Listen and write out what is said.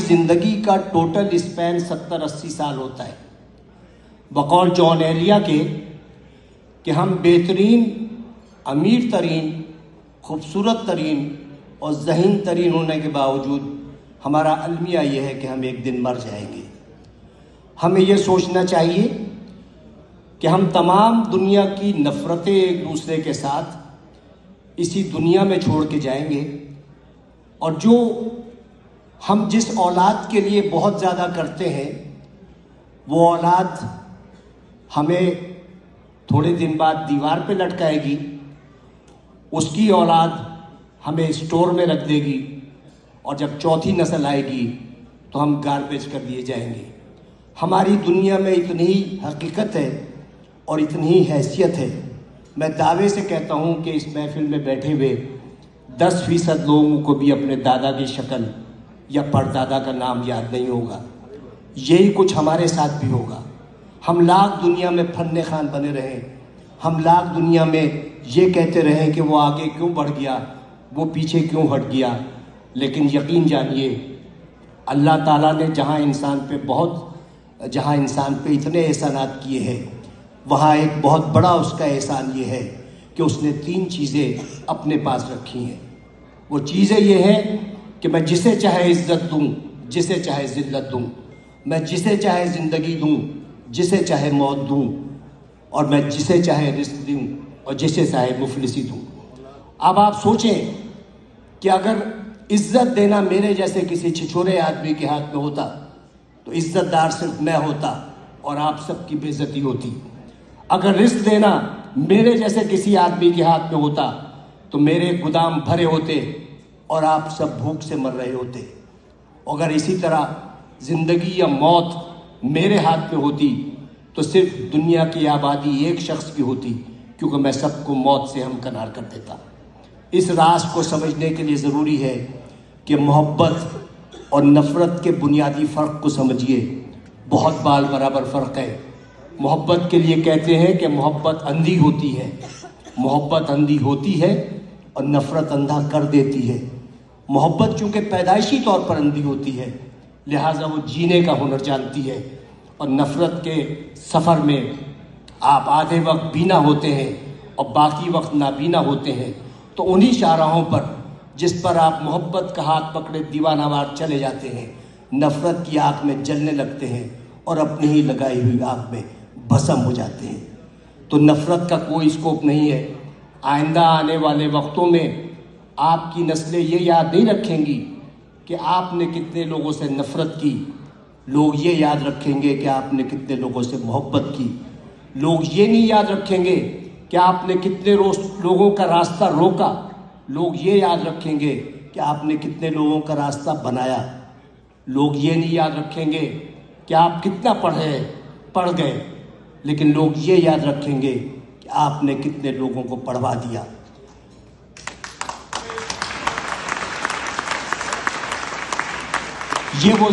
زندگی کا total Spain 70-80 سال ہوتا ہے بقول جان ایلیا کے کہ ہم بہترین، امیر ترین، خوبصورت ترین اور ذہین ترین ہونے کے باوجود ہمارا المیہ یہ ہے کہ ہم ایک دن مر جائیں گے۔ ہمیں یہ سوچنا چاہیے کہ ہم تمام دنیا کی نفرتیں ایک دوسرے کے ساتھ اسی دنیا میں چھوڑ کے جائیں گے، اور جو ہم جس اولاد کے لیے بہت زیادہ کرتے ہیں وہ اولاد ہمیں تھوڑے دن بعد دیوار پہ لٹکائے گی، اس کی اولاد ہمیں اسٹور میں رکھ دے گی، اور جب چوتھی نسل آئے گی تو ہم گاربیج کر دیے جائیں گے۔ ہماری دنیا میں اتنی ہی حقیقت ہے اور اتنی ہی حیثیت ہے، میں دعوے سے کہتا ہوں کہ اس محفل میں بیٹھے ہوئے 10% لوگوں کو بھی اپنے دادا کی شکل یا پردادا کا نام یاد نہیں ہوگا۔ یہی کچھ ہمارے ساتھ بھی ہوگا۔ ہم لاکھ دنیا میں فن خوان بنے رہیں، ہم لاکھ دنیا میں یہ کہتے رہیں کہ وہ آگے کیوں بڑھ گیا، وہ پیچھے کیوں ہٹ گیا، لیکن یقین جانیے اللہ تعالیٰ نے جہاں انسان پہ اتنے احسانات کیے ہیں، وہاں ایک بہت بڑا اس کا احسان یہ ہے کہ اس نے 3 چیزیں اپنے پاس رکھی ہیں۔ وہ چیزیں یہ ہیں کہ میں جسے چاہے عزت دوں، جسے چاہے ذلت دوں، میں جسے چاہے زندگی دوں، جسے چاہے موت دوں، اور میں جسے چاہے رزق دوں اور جسے چاہے مفلسی دوں۔ اب آپ سوچیں کہ اگر عزت دینا میرے جیسے کسی چھچورے آدمی کے ہاتھ میں ہوتا تو عزت دار صرف میں ہوتا اور آپ سب کی بے عزتی ہوتی۔ اگر رزق دینا میرے جیسے کسی آدمی کے ہاتھ میں ہوتا تو میرے گودام بھرے ہوتے اور آپ سب بھوک سے مر رہے ہوتے۔ اگر اسی طرح زندگی یا موت میرے ہاتھ میں ہوتی تو صرف دنیا کی آبادی ایک شخص کی ہوتی، کیونکہ میں سب کو موت سے ہمکنار کر دیتا۔ اس راز کو سمجھنے کے لیے ضروری ہے کہ محبت اور نفرت کے بنیادی فرق کو سمجھیے۔ بہت بال برابر فرق ہے۔ محبت کے لیے کہتے ہیں کہ محبت اندھی ہوتی ہے، محبت اندھی ہوتی ہے اور نفرت اندھا کر دیتی ہے۔ محبت چونکہ پیدائشی طور پر اندھی ہوتی ہے، لہٰذا وہ جینے کا ہنر جانتی ہے، اور نفرت کے سفر میں آپ آدھے وقت بینا ہوتے ہیں اور باقی وقت نابینا ہوتے ہیں، تو انہی شاہراہوں پر جس پر آپ محبت کا ہاتھ پکڑے دیوانہ وار چلے جاتے ہیں، نفرت کی آگ میں جلنے لگتے ہیں اور اپنی ہی لگائی ہوئی آگ میں بھسم ہو جاتے ہیں۔ تو نفرت کا کوئی اسکوپ نہیں ہے۔ آئندہ آنے والے وقتوں میں آپ کی نسلیں یہ یاد نہیں رکھیں گی کہ آپ نے کتنے لوگوں سے نفرت کی، لوگ یہ یاد رکھیں گے کہ آپ نے کتنے لوگوں سے محبت کی۔ لوگ یہ نہیں یاد رکھیں گے کہ آپ نے کتنے لوگوں کا راستہ روکا، لوگ یہ یاد رکھیں گے کہ آپ نے کتنے لوگوں کا راستہ بنایا۔ لوگ یہ نہیں یاد رکھیں گے کہ آپ کتنا پڑھ گئے، لیکن لوگ یہ یاد رکھیں گے کہ آپ نے کتنے لوگوں کو پڑھوا دیا۔ یہ وہ